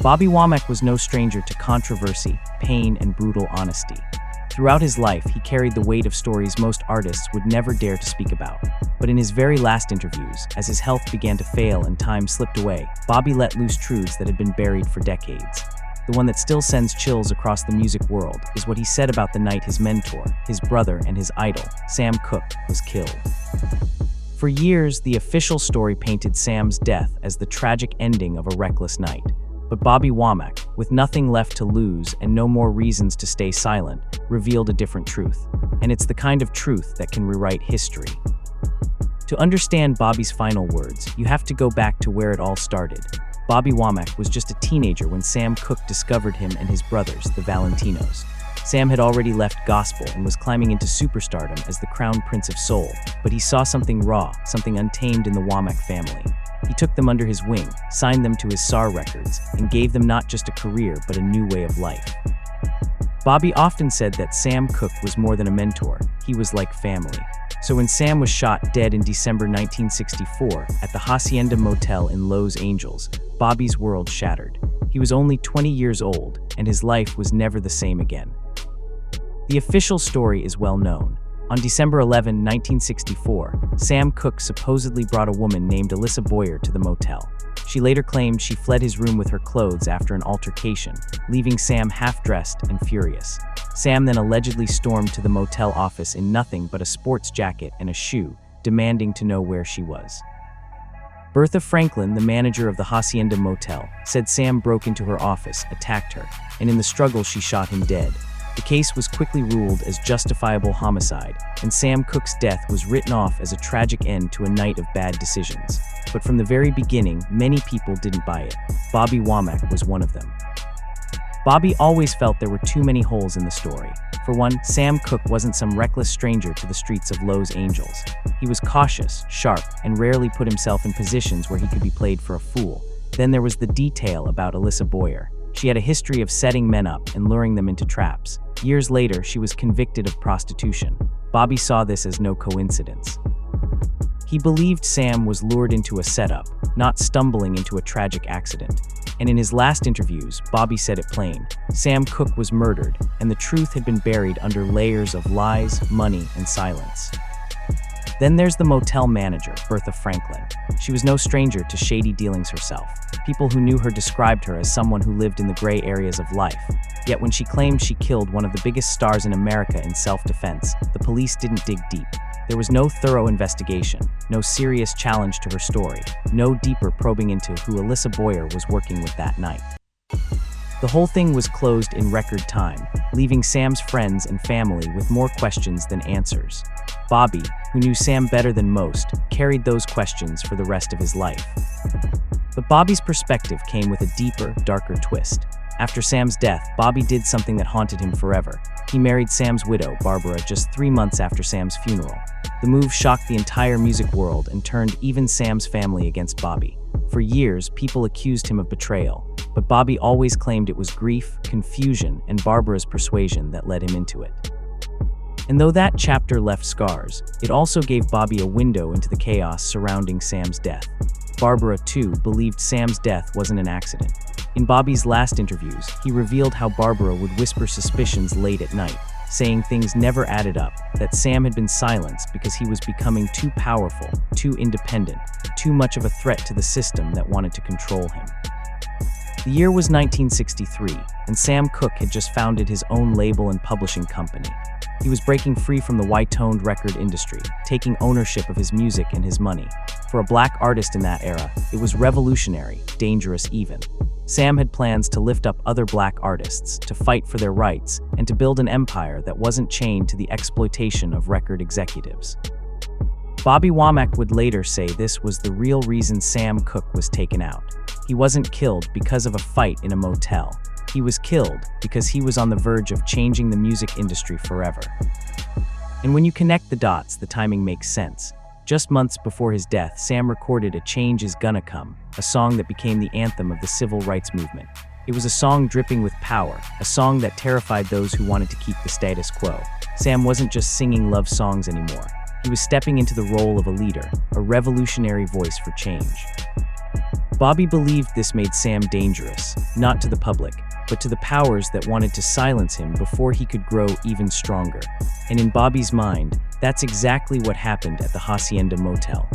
Bobby Womack was no stranger to controversy, pain, and brutal honesty. Throughout his life, he carried the weight of stories most artists would never dare to speak about. But in his very last interviews, as his health began to fail and time slipped away, Bobby let loose truths that had been buried for decades. The one that still sends chills across the music world is what he said about the night his mentor, his brother, and his idol, Sam Cooke, was killed. For years, the official story painted Sam's death as the tragic ending of a reckless night. But Bobby Womack, with nothing left to lose and no more reasons to stay silent, revealed a different truth. And it's the kind of truth that can rewrite history. To understand Bobby's final words, you have to go back to where it all started. Bobby Womack was just a teenager when Sam Cooke discovered him and his brothers, the Valentinos. Sam had already left gospel and was climbing into superstardom as the crown prince of soul, but he saw something raw, something untamed in the Womack family. He took them under his wing, signed them to his SAR records, and gave them not just a career but a new way of life. Bobby often said that Sam Cooke was more than a mentor, he was like family. So when Sam was shot dead in December 1964 at the Hacienda Motel in Los Angeles, Bobby's world shattered. He was only 20 years old, and his life was never the same again. The official story is well known. On December 11, 1964, Sam Cooke supposedly brought a woman named Alyssa Boyer to the motel. She later claimed she fled his room with her clothes after an altercation, leaving Sam half-dressed and furious. Sam then allegedly stormed to the motel office in nothing but a sports jacket and a shoe, demanding to know where she was. Bertha Franklin, the manager of the Hacienda Motel, said Sam broke into her office, attacked her, and in the struggle she shot him dead. The case was quickly ruled as justifiable homicide, and Sam Cooke's death was written off as a tragic end to a night of bad decisions. But from the very beginning, many people didn't buy it. Bobby Womack was one of them. Bobby always felt there were too many holes in the story. For one, Sam Cooke wasn't some reckless stranger to the streets of Los Angeles. He was cautious, sharp, and rarely put himself in positions where he could be played for a fool. Then there was the detail about Alyssa Boyer. She had a history of setting men up and luring them into traps. Years later, she was convicted of prostitution. Bobby saw this as no coincidence. He believed Sam was lured into a setup, not stumbling into a tragic accident. And in his last interviews, Bobby said it plain. Sam Cooke was murdered, and the truth had been buried under layers of lies, money, and silence. Then there's the motel manager, Bertha Franklin. She was no stranger to shady dealings herself. People who knew her described her as someone who lived in the gray areas of life. Yet when she claimed she killed one of the biggest stars in America in self-defense, the police didn't dig deep. There was no thorough investigation, no serious challenge to her story, no deeper probing into who Alyssa Boyer was working with that night. The whole thing was closed in record time, leaving Sam's friends and family with more questions than answers. Bobby, who knew Sam better than most, carried those questions for the rest of his life. But Bobby's perspective came with a deeper, darker twist. After Sam's death, Bobby did something that haunted him forever. He married Sam's widow, Barbara, just 3 months after Sam's funeral. The move shocked the entire music world and turned even Sam's family against Bobby. For years, people accused him of betrayal, but Bobby always claimed it was grief, confusion, and Barbara's persuasion that led him into it. And though that chapter left scars, it also gave Bobby a window into the chaos surrounding Sam's death. Barbara, too, believed Sam's death wasn't an accident. In Bobby's last interviews, he revealed how Barbara would whisper suspicions late at night, saying things never added up, that Sam had been silenced because he was becoming too powerful, too independent, too much of a threat to the system that wanted to control him. The year was 1963, and Sam Cooke had just founded his own label and publishing company. He was breaking free from the white-toned record industry, taking ownership of his music and his money. For a black artist in that era, it was revolutionary, dangerous even. Sam had plans to lift up other black artists, to fight for their rights, and to build an empire that wasn't chained to the exploitation of record executives. Bobby Womack would later say this was the real reason Sam Cooke was taken out. He wasn't killed because of a fight in a motel. He was killed because he was on the verge of changing the music industry forever. And when you connect the dots, the timing makes sense. Just months before his death, Sam recorded A Change Is Gonna Come, a song that became the anthem of the civil rights movement. It was a song dripping with power, a song that terrified those who wanted to keep the status quo. Sam wasn't just singing love songs anymore. He was stepping into the role of a leader, a revolutionary voice for change. Bobby believed this made Sam dangerous, not to the public, but to the powers that wanted to silence him before he could grow even stronger. And in Bobby's mind, that's exactly what happened at the Hacienda Motel.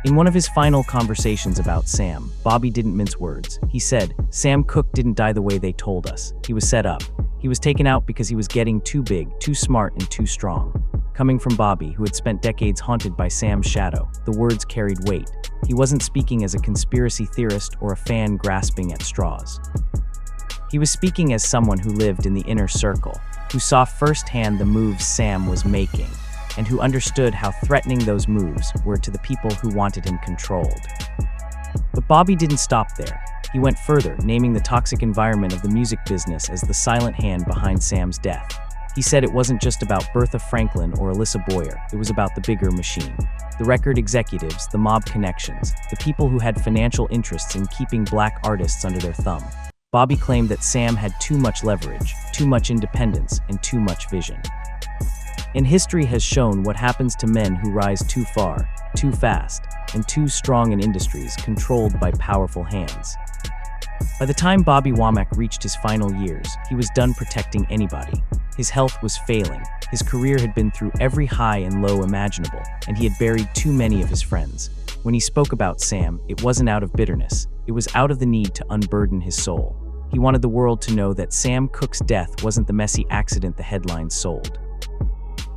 In one of his final conversations about Sam, Bobby didn't mince words. He said, "Sam Cooke didn't die the way they told us. He was set up. He was taken out because he was getting too big, too smart, and too strong." Coming from Bobby, who had spent decades haunted by Sam's shadow, the words carried weight. He wasn't speaking as a conspiracy theorist or a fan grasping at straws. He was speaking as someone who lived in the inner circle, who saw firsthand the moves Sam was making, and who understood how threatening those moves were to the people who wanted him controlled. But Bobby didn't stop there. He went further, naming the toxic environment of the music business as the silent hand behind Sam's death. He said it wasn't just about Bertha Franklin or Alyssa Boyer, it was about the bigger machine. The record executives, the mob connections, the people who had financial interests in keeping black artists under their thumb. Bobby claimed that Sam had too much leverage, too much independence, and too much vision. And history has shown what happens to men who rise too far, too fast, and too strong in industries controlled by powerful hands. By the time Bobby Womack reached his final years, he was done protecting anybody. His health was failing, his career had been through every high and low imaginable, and he had buried too many of his friends. When he spoke about Sam, it wasn't out of bitterness, it was out of the need to unburden his soul. He wanted the world to know that Sam Cooke's death wasn't the messy accident the headlines sold.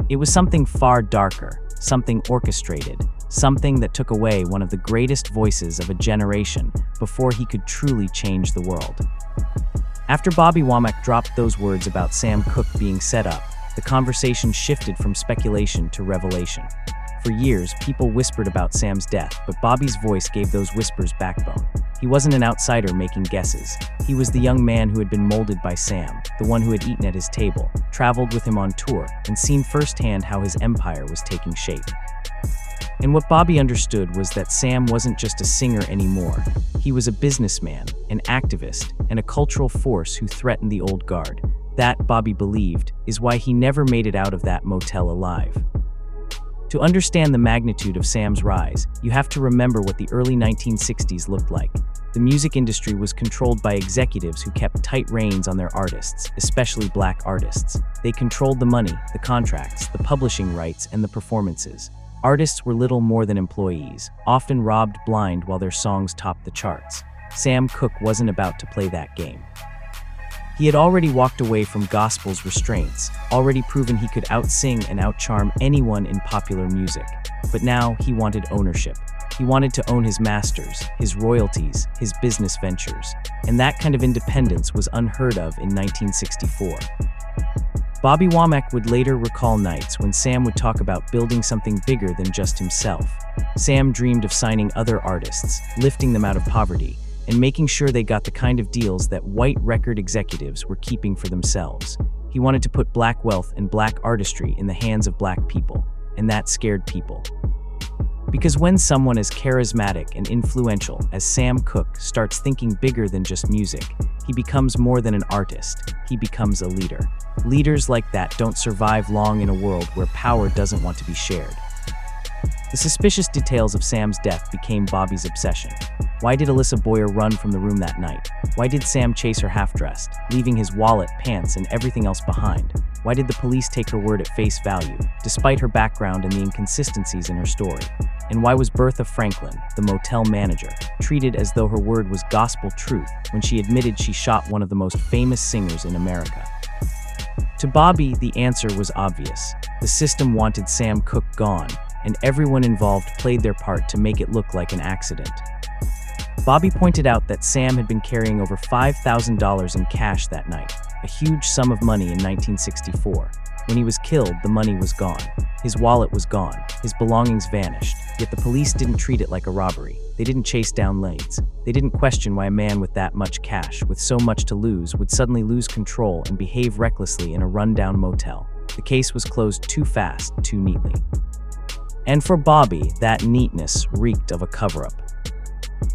It was something far darker, something orchestrated, something that took away one of the greatest voices of a generation before he could truly change the world. After Bobby Womack dropped those words about Sam Cooke being set up, the conversation shifted from speculation to revelation. For years, people whispered about Sam's death, but Bobby's voice gave those whispers backbone. He wasn't an outsider making guesses. He was the young man who had been molded by Sam, the one who had eaten at his table, traveled with him on tour, and seen firsthand how his empire was taking shape. And what Bobby understood was that Sam wasn't just a singer anymore. He was a businessman, an activist, and a cultural force who threatened the old guard. That, Bobby believed, is why he never made it out of that motel alive. To understand the magnitude of Sam's rise, you have to remember what the early 1960s looked like. The music industry was controlled by executives who kept tight reins on their artists, especially black artists. They controlled the money, the contracts, the publishing rights, and the performances. Artists were little more than employees, often robbed blind while their songs topped the charts. Sam Cooke wasn't about to play that game. He had already walked away from gospel's restraints, already proven he could out-sing and out-charm anyone in popular music. But now he wanted ownership. He wanted to own his masters, his royalties, his business ventures. And that kind of independence was unheard of in 1964. Bobby Womack would later recall nights when Sam would talk about building something bigger than just himself. Sam dreamed of signing other artists, lifting them out of poverty, and making sure they got the kind of deals that white record executives were keeping for themselves. He wanted to put black wealth and black artistry in the hands of black people, and that scared people. Because when someone as charismatic and influential as Sam Cooke starts thinking bigger than just music, he becomes more than an artist, he becomes a leader. Leaders like that don't survive long in a world where power doesn't want to be shared. The suspicious details of Sam's death became Bobby's obsession. Why did Alyssa Boyer run from the room that night? Why did Sam chase her half-dressed, leaving his wallet, pants, and everything else behind? Why did the police take her word at face value, despite her background and the inconsistencies in her story? And why was Bertha Franklin, the motel manager, treated as though her word was gospel truth when she admitted she shot one of the most famous singers in America? To Bobby, the answer was obvious. The system wanted Sam Cooke gone, and everyone involved played their part to make it look like an accident. Bobby pointed out that Sam had been carrying over $5,000 in cash that night, a huge sum of money in 1964. When he was killed, the money was gone. His wallet was gone. His belongings vanished. Yet the police didn't treat it like a robbery. They didn't chase down leads. They didn't question why a man with that much cash, with so much to lose, would suddenly lose control and behave recklessly in a rundown motel. The case was closed too fast, too neatly. And for Bobby, that neatness reeked of a cover-up.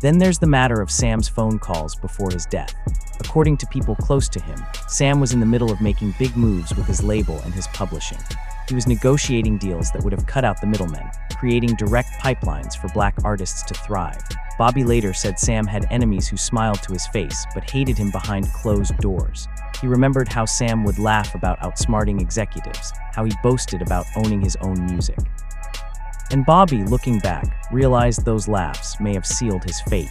Then there's the matter of Sam's phone calls before his death. According to people close to him, Sam was in the middle of making big moves with his label and his publishing. He was negotiating deals that would have cut out the middlemen, creating direct pipelines for black artists to thrive. Bobby later said Sam had enemies who smiled to his face but hated him behind closed doors. He remembered how Sam would laugh about outsmarting executives, how he boasted about owning his own music. And Bobby, looking back, realized those laughs may have sealed his fate.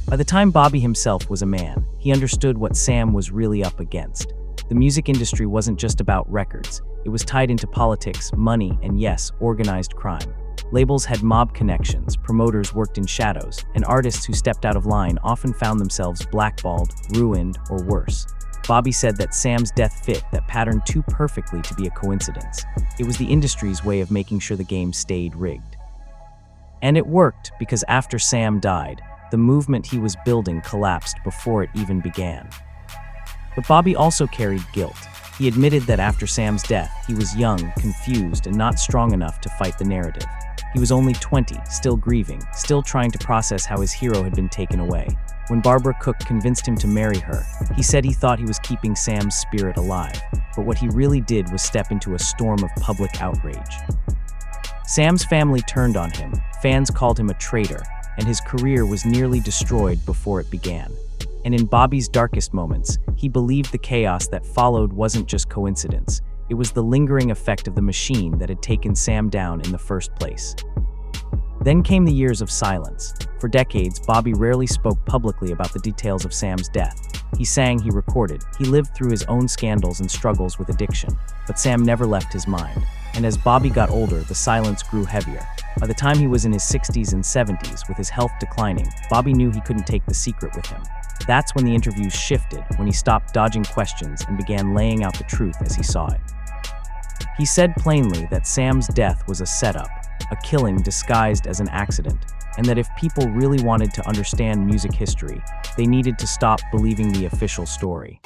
By the time Bobby himself was a man, he understood what Sam was really up against. The music industry wasn't just about records. It was tied into politics, money, and yes, organized crime. Labels had mob connections, promoters worked in shadows, and artists who stepped out of line often found themselves blackballed, ruined, or worse. Bobby said that Sam's death fit that pattern too perfectly to be a coincidence. It was the industry's way of making sure the game stayed rigged. And it worked, because after Sam died, the movement he was building collapsed before it even began. But Bobby also carried guilt. He admitted that after Sam's death, he was young, confused, and not strong enough to fight the narrative. He was only 20, still grieving, still trying to process how his hero had been taken away. When Barbara Cooke convinced him to marry her, he said he thought he was keeping Sam's spirit alive, but what he really did was step into a storm of public outrage. Sam's family turned on him, fans called him a traitor, and his career was nearly destroyed before it began. And in Bobby's darkest moments, he believed the chaos that followed wasn't just coincidence. It was the lingering effect of the machine that had taken Sam down in the first place. Then came the years of silence. For decades, Bobby rarely spoke publicly about the details of Sam's death. He sang, he recorded, he lived through his own scandals and struggles with addiction, but Sam never left his mind. And as Bobby got older, the silence grew heavier. By the time he was in his 60s and 70s, with his health declining, Bobby knew he couldn't take the secret with him. That's when the interviews shifted, when he stopped dodging questions and began laying out the truth as he saw it. He said plainly that Sam's death was a setup, a killing disguised as an accident, and that if people really wanted to understand music history, they needed to stop believing the official story.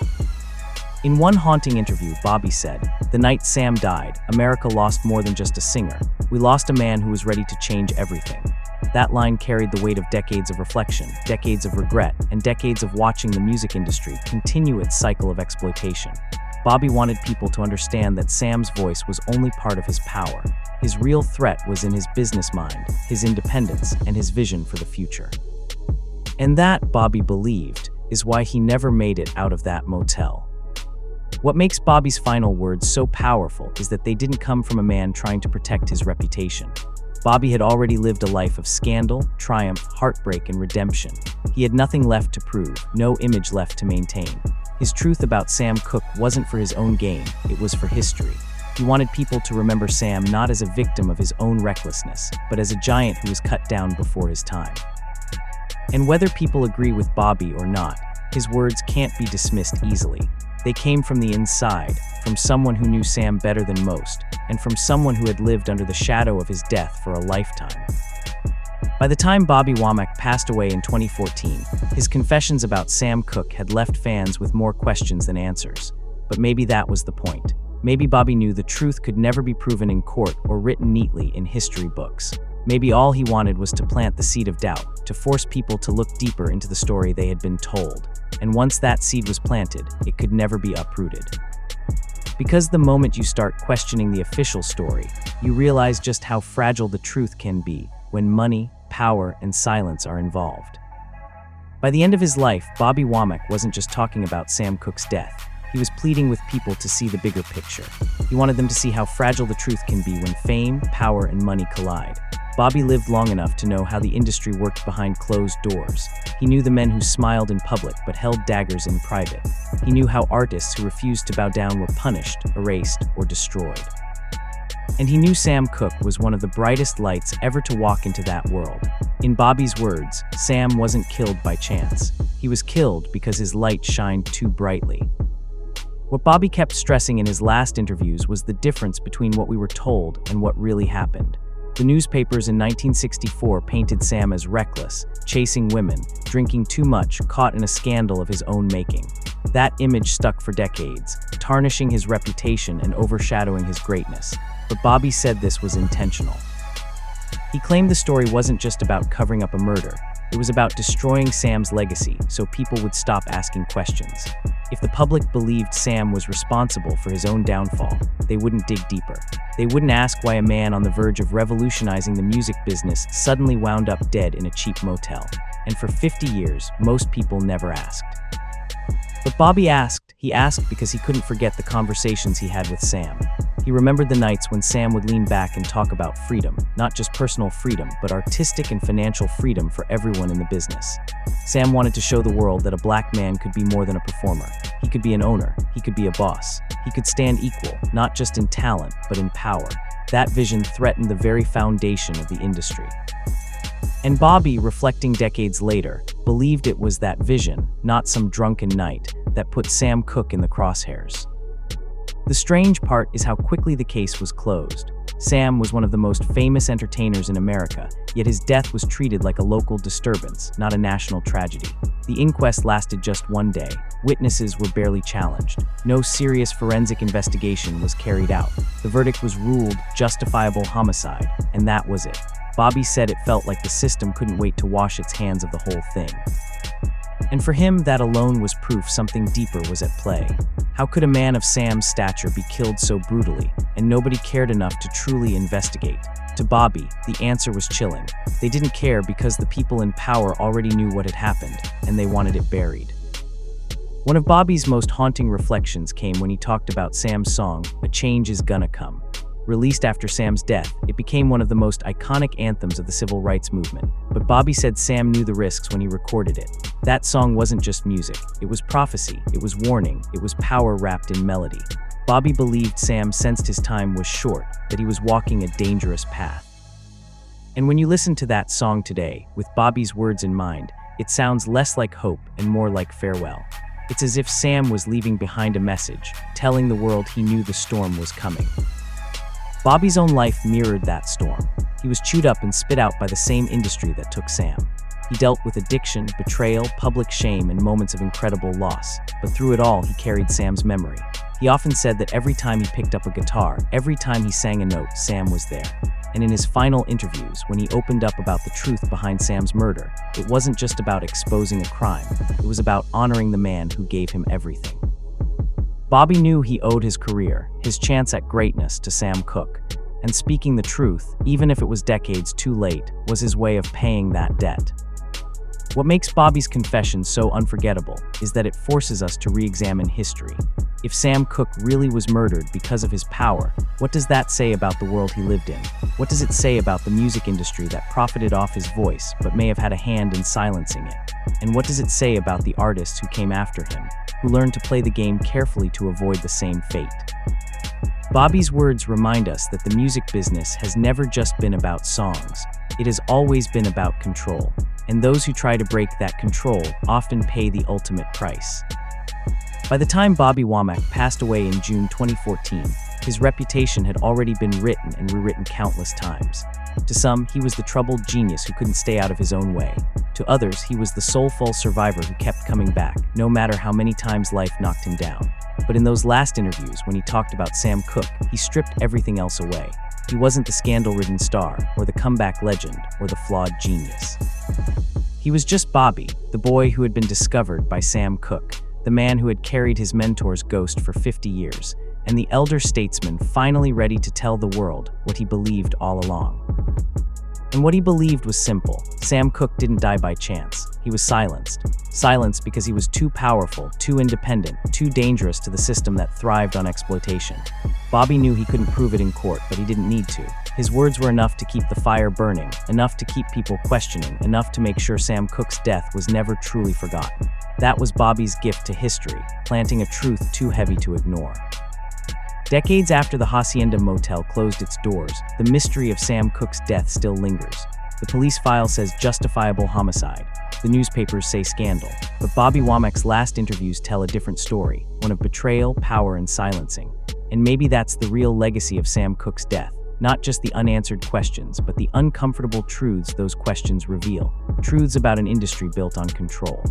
In one haunting interview, Bobby said, "The night Sam died, America lost more than just a singer. We lost a man who was ready to change everything." That line carried the weight of decades of reflection, decades of regret, and decades of watching the music industry continue its cycle of exploitation. Bobby wanted people to understand that Sam's voice was only part of his power. His real threat was in his business mind, his independence, and his vision for the future. And that, Bobby believed, is why he never made it out of that motel. What makes Bobby's final words so powerful is that they didn't come from a man trying to protect his reputation. Bobby had already lived a life of scandal, triumph, heartbreak, and redemption. He had nothing left to prove, no image left to maintain. His truth about Sam Cooke wasn't for his own gain, it was for history. He wanted people to remember Sam not as a victim of his own recklessness, but as a giant who was cut down before his time. And whether people agree with Bobby or not, his words can't be dismissed easily. They came from the inside, from someone who knew Sam better than most, and from someone who had lived under the shadow of his death for a lifetime. By the time Bobby Womack passed away in 2014, his confessions about Sam Cooke had left fans with more questions than answers. But maybe that was the point. Maybe Bobby knew the truth could never be proven in court or written neatly in history books. Maybe all he wanted was to plant the seed of doubt, to force people to look deeper into the story they had been told. And once that seed was planted, it could never be uprooted. Because the moment you start questioning the official story, you realize just how fragile the truth can be when money, power, and silence are involved. By the end of his life, Bobby Womack wasn't just talking about Sam Cooke's death. He was pleading with people to see the bigger picture. He wanted them to see how fragile the truth can be when fame, power, and money collide. Bobby lived long enough to know how the industry worked behind closed doors. He knew the men who smiled in public but held daggers in private. He knew how artists who refused to bow down were punished, erased, or destroyed. And he knew Sam Cooke was one of the brightest lights ever to walk into that world. In Bobby's words, Sam wasn't killed by chance. He was killed because his light shined too brightly. What Bobby kept stressing in his last interviews was the difference between what we were told and what really happened. The newspapers in 1964 painted Sam as reckless, chasing women, drinking too much, caught in a scandal of his own making. That image stuck for decades, tarnishing his reputation and overshadowing his greatness. But Bobby said this was intentional. He claimed the story wasn't just about covering up a murder. It was about destroying Sam's legacy so people would stop asking questions. If the public believed Sam was responsible for his own downfall, they wouldn't dig deeper. They wouldn't ask why a man on the verge of revolutionizing the music business suddenly wound up dead in a cheap motel. And for 50 years, most people never asked. But Bobby asked. He asked because he couldn't forget the conversations he had with Sam. He remembered the nights when Sam would lean back and talk about freedom, not just personal freedom, but artistic and financial freedom for everyone in the business. Sam wanted to show the world that a black man could be more than a performer. He could be an owner, he could be a boss. He could stand equal, not just in talent, but in power. That vision threatened the very foundation of the industry. And Bobby, reflecting decades later, believed it was that vision, not some drunken night, that put Sam Cooke in the crosshairs. The strange part is how quickly the case was closed. Sam was one of the most famous entertainers in America, yet his death was treated like a local disturbance, not a national tragedy. The inquest lasted just one day. Witnesses were barely challenged. No serious forensic investigation was carried out. The verdict was ruled justifiable homicide, and that was it. Bobby said it felt like the system couldn't wait to wash its hands of the whole thing. And for him, that alone was proof something deeper was at play. How could a man of Sam's stature be killed so brutally, and nobody cared enough to truly investigate? To Bobby, the answer was chilling. They didn't care because the people in power already knew what had happened, and they wanted it buried. One of Bobby's most haunting reflections came when he talked about Sam's song, "A Change Is Gonna Come." Released after Sam's death, it became one of the most iconic anthems of the civil rights movement. But Bobby said Sam knew the risks when he recorded it. That song wasn't just music, it was prophecy, it was warning, it was power wrapped in melody. Bobby believed Sam sensed his time was short, that he was walking a dangerous path. And when you listen to that song today, with Bobby's words in mind, it sounds less like hope and more like farewell. It's as if Sam was leaving behind a message, telling the world he knew the storm was coming. Bobby's own life mirrored that storm. He was chewed up and spit out by the same industry that took Sam. He dealt with addiction, betrayal, public shame, and moments of incredible loss. But through it all, he carried Sam's memory. He often said that every time he picked up a guitar, every time he sang a note, Sam was there. And in his final interviews, when he opened up about the truth behind Sam's murder, it wasn't just about exposing a crime. It was about honoring the man who gave him everything. Bobby knew he owed his career, his chance at greatness, to Sam Cooke. And speaking the truth, even if it was decades too late, was his way of paying that debt. What makes Bobby's confession so unforgettable is that it forces us to re-examine history. If Sam Cooke really was murdered because of his power, what does that say about the world he lived in? What does it say about the music industry that profited off his voice but may have had a hand in silencing it? And what does it say about the artists who came after him, who learned to play the game carefully to avoid the same fate? Bobby's words remind us that the music business has never just been about songs. It has always been about control, and those who try to break that control often pay the ultimate price. By the time Bobby Womack passed away in June 2014, his reputation had already been written and rewritten countless times. To some, he was the troubled genius who couldn't stay out of his own way. To others, he was the soulful survivor who kept coming back, no matter how many times life knocked him down. But in those last interviews, when he talked about Sam Cooke, he stripped everything else away. He wasn't the scandal-ridden star, or the comeback legend, or the flawed genius. He was just Bobby, the boy who had been discovered by Sam Cooke, the man who had carried his mentor's ghost for 50 years, and the elder statesman finally ready to tell the world what he believed all along. And what he believed was simple. Sam Cooke didn't die by chance. He was silenced. Silenced because he was too powerful, too independent, too dangerous to the system that thrived on exploitation. Bobby knew he couldn't prove it in court, but he didn't need to. His words were enough to keep the fire burning, enough to keep people questioning, enough to make sure Sam Cooke's death was never truly forgotten. That was Bobby's gift to history, planting a truth too heavy to ignore. Decades after the Hacienda Motel closed its doors, the mystery of Sam Cooke's death still lingers. The police file says justifiable homicide. The newspapers say scandal. But Bobby Womack's last interviews tell a different story, one of betrayal, power, and silencing. And maybe that's the real legacy of Sam Cooke's death. Not just the unanswered questions, but the uncomfortable truths those questions reveal. Truths about an industry built on control.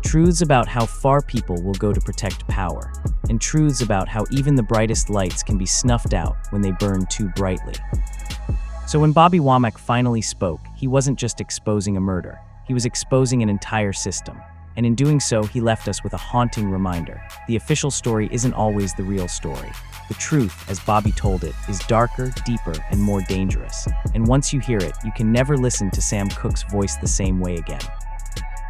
Truths about how far people will go to protect power. And truths about how even the brightest lights can be snuffed out when they burn too brightly. So when Bobby Womack finally spoke, he wasn't just exposing a murder, he was exposing an entire system. And in doing so, he left us with a haunting reminder. The official story isn't always the real story. The truth, as Bobby told it, is darker, deeper, and more dangerous. And once you hear it, you can never listen to Sam Cooke's voice the same way again.